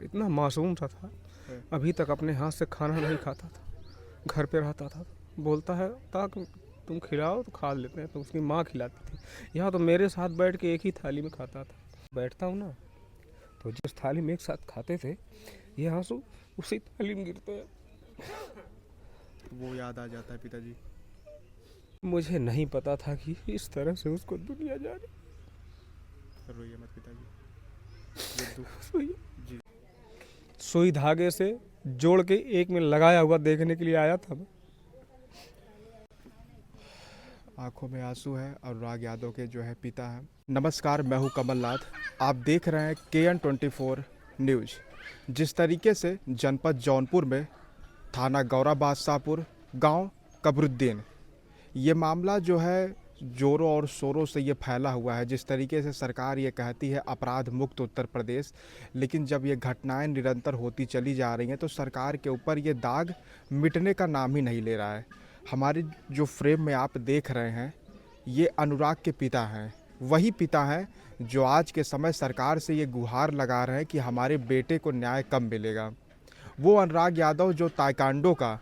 इतना मासूम सा था, अभी तक अपने हाथ से खाना नहीं खाता था। घर पे रहता था, बोलता है ताकि तुम खिलाओ तो खा लेते हैं, तो उसकी माँ खिलाती थी। यहाँ तो मेरे साथ बैठ के एक ही थाली में खाता था। बैठता हूँ ना, तो जिस थाली में एक साथ खाते थे, ये आंसू उसी थाली में गिरते हैं। वो याद आ जाता है पिताजी। मुझे नहीं पता था कि इस तरह से उसको दुनिया जा रोइए मत पिताजी, ये दुख। रही। जी। सुई धागे से जोड़ के एक में लगाया हुआ देखने के लिए आया था मैं। आंखों में आंसू है अनुराग यादव के जो है पिता हैं। नमस्कार, मैं हूं कमलनाथ। आप देख रहे हैं KN24 न्यूज़। जिस तरीके से जनपद जौनपुर में थाना गौरा बादशाहपुर गांव कबरुद्दीन, ये मामला जो है जोरों और शोरों से ये फैला हुआ है। जिस तरीके से सरकार ये कहती है अपराध मुक्त उत्तर प्रदेश, लेकिन जब ये घटनाएं निरंतर होती चली जा रही हैं तो सरकार के ऊपर ये दाग मिटने का नाम ही नहीं ले रहा है। हमारी जो फ्रेम में आप देख रहे हैं, ये अनुराग के पिता हैं। वही पिता हैं जो आज के समय सरकार से ये गुहार लगा रहे हैं कि हमारे बेटे को न्याय कब मिलेगा। वो अनुराग यादव जो ताइक्वांडो का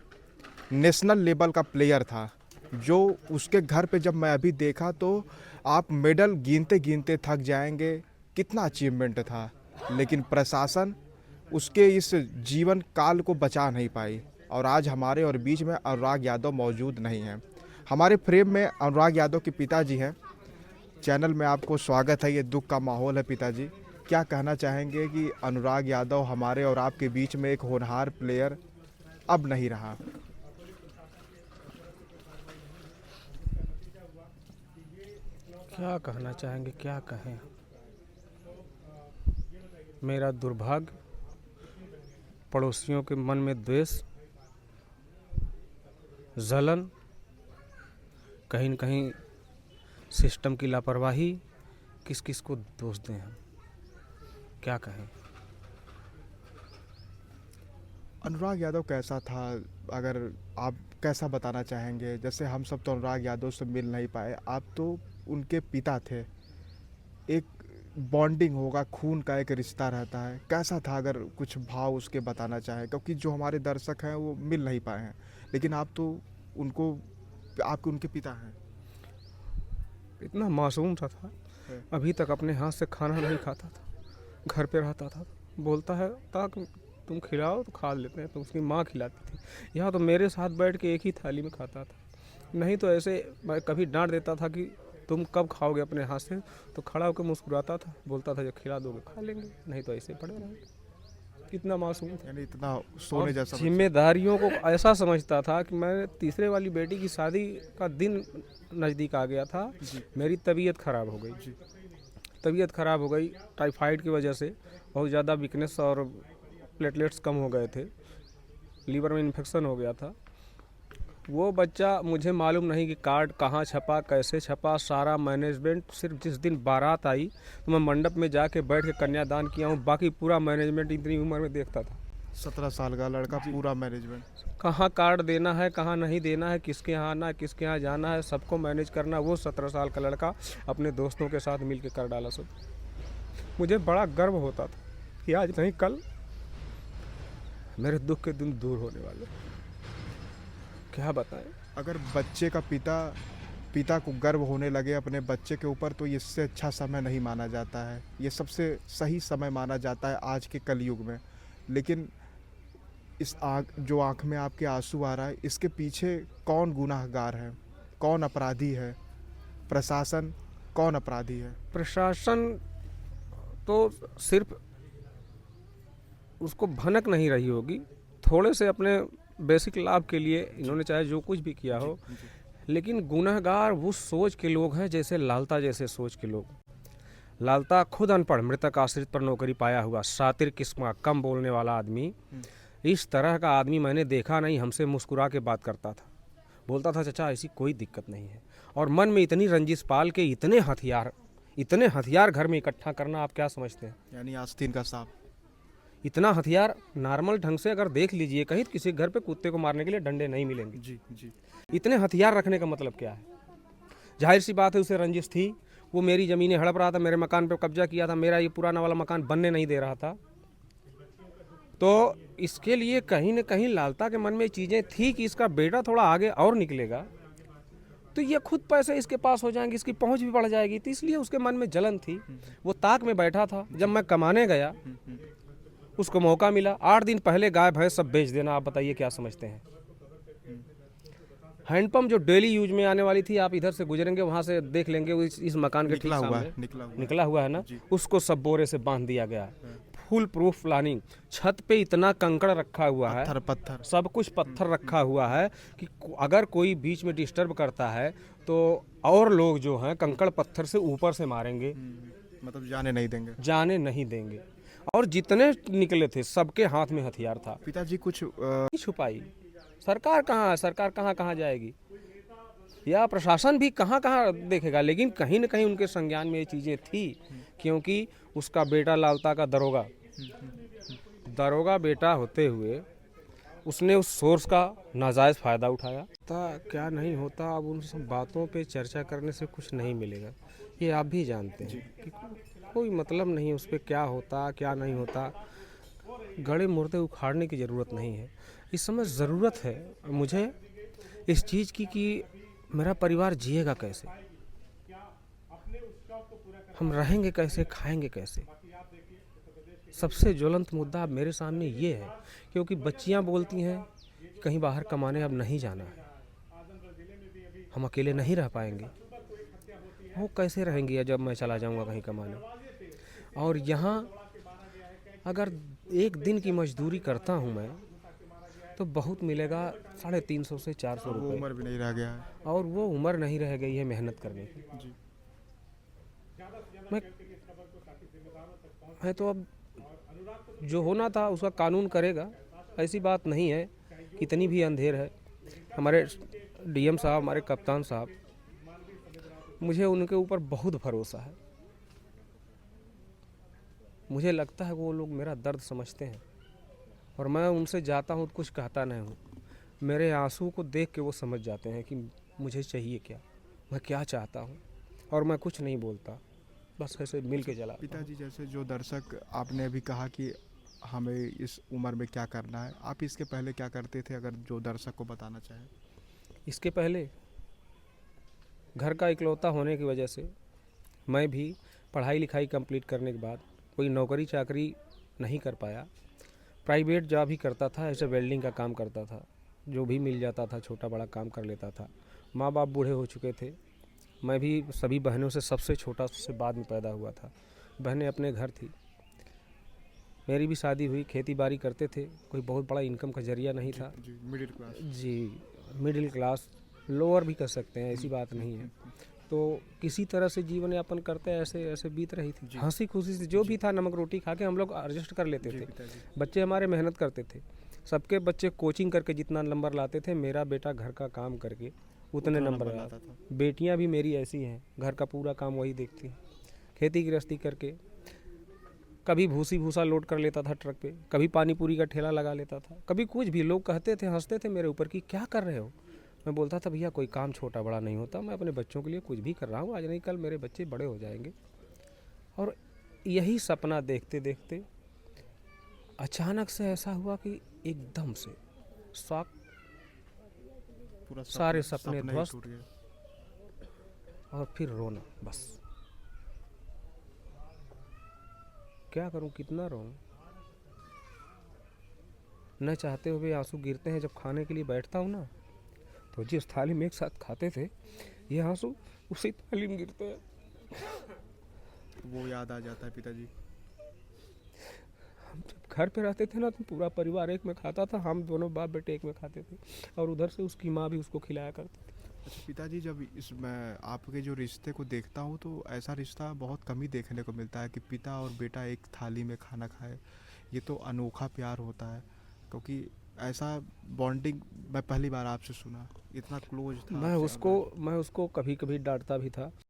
नेशनल लेवल का प्लेयर था, जो उसके घर पे जब मैं अभी देखा तो आप मेडल गिनते गिनते थक जाएंगे, कितना अचीवमेंट था। लेकिन प्रशासन उसके इस जीवन काल को बचा नहीं पाई और आज हमारे और बीच में अनुराग यादव मौजूद नहीं हैं। हमारे फ्रेम में अनुराग यादव के पिताजी हैं। चैनल में आपको स्वागत है। ये दुख का माहौल है पिताजी, क्या कहना चाहेंगे कि अनुराग यादव हमारे और आपके बीच में एक होनहार प्लेयर अब नहीं रहा। क्या कहना चाहेंगे, क्या कहें। मेरा दुर्भाग्य, पड़ोसियों के मन में द्वेष, जलन, कहीं न कहीं सिस्टम की लापरवाही, किस किस को दोष दें हम, क्या कहें। अनुराग यादव कैसा था, अगर आप कैसा बताना चाहेंगे? जैसे हम सब तो अनुराग यादव से मिल नहीं पाए, आप तो उनके पिता थे। एक बॉन्डिंग होगा, खून का एक रिश्ता रहता है। कैसा था, अगर कुछ भाव उसके बताना चाहें, क्योंकि जो हमारे दर्शक हैं वो मिल नहीं पाए हैं, लेकिन आप तो उनको, आपके उनके पिता हैं। इतना मासूम सा था, अभी तक अपने हाथ से खाना नहीं खाता था। घर पे रहता था, बोलता है ताकि तुम खिलाओ तो खा लेते हैं, तो उसकी माँ खिलाती थी। यहाँ तो मेरे साथ बैठ के एक ही थाली में खाता था। नहीं तो ऐसे मैं कभी डांट देता था कि तुम कब खाओगे अपने हाथ से, तो खड़ा होकर मुस्कुराता था, बोलता था जब खिला दोगे खा लेंगे, नहीं तो ऐसे पड़े रहेंगे। कितना मासूम था। यानी इतना सोने जैसा बच्चा। जिम्मेदारियों को ऐसा समझता था कि मैं तीसरे वाली बेटी की शादी का दिन नज़दीक आ गया था। मेरी तबीयत ख़राब हो गई, तबीयत ख़राब हो गई टाइफाइड की वजह से। बहुत ज़्यादा वीकनेस और प्लेटलेट्स कम हो गए थे, लीवर में इन्फेक्शन हो गया था। वो बच्चा, मुझे मालूम नहीं कि कार्ड कहाँ छपा, कैसे छपा, सारा मैनेजमेंट। सिर्फ जिस दिन बारात आई तो मैं मंडप में जाके बैठ के कन्यादान किया हूँ, बाकी पूरा मैनेजमेंट इतनी उम्र में देखता था। 17 साल का लड़का, पूरा मैनेजमेंट। कहाँ कार्ड देना है, कहाँ नहीं देना है, किसके यहाँ आना है, किसके यहाँ जाना है, सबको मैनेज करना। वो 17 साल का लड़का अपने दोस्तों के साथ मिल के कर डाला सब। मुझे बड़ा गर्व होता था कि आज नहीं कल मेरे दुख के दिन दूर होने वाले। क्या बताएं। अगर बच्चे का पिता को गर्व होने लगे अपने बच्चे के ऊपर, तो इससे अच्छा समय नहीं माना जाता है। ये सबसे सही समय माना जाता है आज के कलयुग में। लेकिन इस जो आँख में आपके आंसू आ रहा है, इसके पीछे कौन गुनाहगार है, कौन अपराधी है? प्रशासन कौन अपराधी है? प्रशासन तो सिर्फ उसको भनक नहीं रही होगी, थोड़े से अपने बेसिक लाभ के लिए इन्होंने चाहे जो कुछ भी किया हो, लेकिन गुनहगार वो सोच के लोग हैं जैसे लालता जैसे सोच के लोग। लालता खुद अनपढ़, मृतक आश्रित पर नौकरी पाया हुआ, शातिर किस्म, कम बोलने वाला आदमी। इस तरह का आदमी मैंने देखा नहीं। हमसे मुस्कुरा के बात करता था, बोलता था चाचा ऐसी कोई दिक्कत नहीं है। और मन में इतनी रंजिश पाल के इतने हथियार घर में इकट्ठा करना, आप क्या समझते हैं? यानी आस्तीन का सांप। इतना हथियार नॉर्मल ढंग से अगर देख लीजिए, कहीं तो किसी घर पे कुत्ते को मारने के लिए डंडे नहीं मिलेंगे। जी। इतने हथियार रखने का मतलब क्या है? जाहिर सी बात है उसे रंजिश थी। वो मेरी ज़मीनें हड़प रहा था, मेरे मकान पे कब्जा किया था, मेरा ये पुराना वाला मकान बनने नहीं दे रहा था। तो इसके लिए कहीं न कहीं लालता के मन में चीज़ें थी कि इसका बेटा थोड़ा आगे और निकलेगा तो ये खुद पैसे इसके पास हो जाएंगे, इसकी पहुंच भी बढ़ जाएगी। तो इसलिए उसके मन में जलन थी। वो ताक में बैठा था। जब मैं कमाने गया उसको मौका मिला। 8 दिन पहले गाय भैंस सब बेच देना। आप बताइए क्या समझते हैं? हैंडपंप जो डेली यूज में आने वाली थी, आप इधर से गुजरेंगे वहाँ से देख लेंगे, वो इस मकान के ठीक सामने निकला हुआ है ना, उसको सब बोरे से बांध दिया गया है। Full proof planning. छत पे इतना कंकड़ रखा हुआ है, पत्थर सब कुछ पत्थर रखा हुआ है कि अगर कोई बीच में डिस्टर्ब करता है तो और लोग जो हैं कंकड़ पत्थर से ऊपर से मारेंगे, मतलब जाने नहीं देंगे। और जितने निकले थे सबके हाथ में हथियार था। पिताजी कुछ नहीं छुपाई। सरकार कहाँ है? सरकार कहाँ कहाँ जाएगी, या प्रशासन भी कहाँ कहाँ देखेगा। लेकिन कहीं न कहीं उनके संज्ञान में ये चीज़ें थी, क्योंकि उसका बेटा लालता का दरोगा बेटा होते हुए उसने उस सोर्स का नाजायज़ फ़ायदा उठाया। क्या नहीं होता, अब उन सब बातों पे चर्चा करने से कुछ नहीं मिलेगा। ये आप भी जानते हैं कि कोई मतलब नहीं उस पर क्या होता क्या नहीं होता। गड़े मुर्दे उखाड़ने की ज़रूरत नहीं है। इस समय ज़रूरत है मुझे इस चीज़ की कि मेरा परिवार जिएगा कैसे, हम रहेंगे कैसे, खाएंगे कैसे। सबसे ज्वलंत मुद्दा अब मेरे सामने ये है, क्योंकि बच्चियां बोलती हैं कहीं बाहर कमाने अब नहीं जाना है, हम अकेले नहीं रह पाएंगे। वो कैसे रहेंगी जब मैं चला जाऊंगा कहीं कमाने। और यहाँ अगर एक दिन की मजदूरी करता हूँ मैं तो बहुत मिलेगा 350 से 400 रुपये। उम्र भी नहीं रह गया है, और वो उम्र नहीं रह गई है मेहनत करने की। मैं तो अब जो होना था उसका कानून करेगा, ऐसी बात नहीं है। कितनी भी अंधेर है, हमारे डीएम साहब, हमारे कप्तान साहब, मुझे उनके ऊपर बहुत भरोसा है। मुझे लगता है वो लोग मेरा दर्द समझते हैं, और मैं उनसे जाता हूँ तो कुछ कहता नहीं हूँ। मेरे आंसू को देख के वो समझ जाते हैं कि मुझे चाहिए क्या, मैं क्या चाहता हूँ, और मैं कुछ नहीं बोलता, बस ऐसे मिल के चला। पिताजी जैसे जो दर्शक, आपने अभी कहा कि हमें इस उम्र में क्या करना है, आप इसके पहले क्या करते थे, अगर जो दर्शक को बताना चाहें? इसके पहले घर का इकलौता होने की वजह से मैं भी पढ़ाई लिखाई कंप्लीट करने के बाद कोई नौकरी चाकरी नहीं कर पाया। प्राइवेट जॉब ही करता था, ऐसे वेल्डिंग का काम करता था, जो भी मिल जाता था छोटा बड़ा काम कर लेता था। माँ बाप बूढ़े हो चुके थे, मैं भी सभी बहनों से सबसे छोटा, सबसे बाद में पैदा हुआ था। बहनें अपने घर थी, मेरी भी शादी हुई। खेती बाड़ी करते थे, कोई बहुत बड़ा इनकम का जरिया नहीं था। Middle class. जी, मिडिल क्लास, लोअर भी कर सकते हैं, ऐसी बात नहीं है। तो किसी तरह से जीवन यापन करते ऐसे ऐसे बीत रही थी, हंसी खुशी से जो भी था नमक रोटी खा के हम लोग एडजस्ट कर लेते थे। बच्चे हमारे मेहनत करते थे, सबके बच्चे कोचिंग करके जितना नंबर लाते थे, मेरा बेटा घर का काम करके उतने नंबर लाता था। बेटियां भी मेरी ऐसी हैं, घर का पूरा काम वही देखती हैं, खेती गृहस्थी करके। कभी भूसी भूसा लोड कर लेता था ट्रक पे, कभी पानी पूरी का ठेला लगा लेता था, कभी कुछ भी। लोग कहते थे, हंसते थे मेरे ऊपर कि क्या कर रहे हो। मैं बोलता था भैया कोई काम छोटा बड़ा नहीं होता, मैं अपने बच्चों के लिए कुछ भी कर रहा हूँ, आज नहीं कल मेरे बच्चे बड़े हो जाएंगे। और यही सपना देखते देखते अचानक से ऐसा हुआ कि एकदम से शॉक, सारे सपने ध्वस्त, और फिर रोना। बस क्या करूं, कितना रोऊं। न चाहते हुए आंसू गिरते हैं। जब खाने के लिए बैठता हूं ना, तो जिस थाली में एक साथ खाते थे, ये आंसू उसी थाली में गिरते हैं। वो याद आ जाता है पिताजी। हम जब घर पे रहते थे ना, तो पूरा परिवार एक में खाता था, हम दोनों बाप बेटे एक में खाते थे, और उधर से उसकी माँ भी उसको खिलाया करती थी। अच्छा पिताजी, जब इसमें आपके जो रिश्ते को देखता हूँ तो ऐसा रिश्ता बहुत कम ही देखने को मिलता है कि पिता और बेटा एक थाली में खाना खाए। ये तो अनोखा प्यार होता है, क्योंकि ऐसा बॉन्डिंग मैं पहली बार आपसे सुना, इतना क्लोज था। मैं उसको कभी कभी डांटता भी था।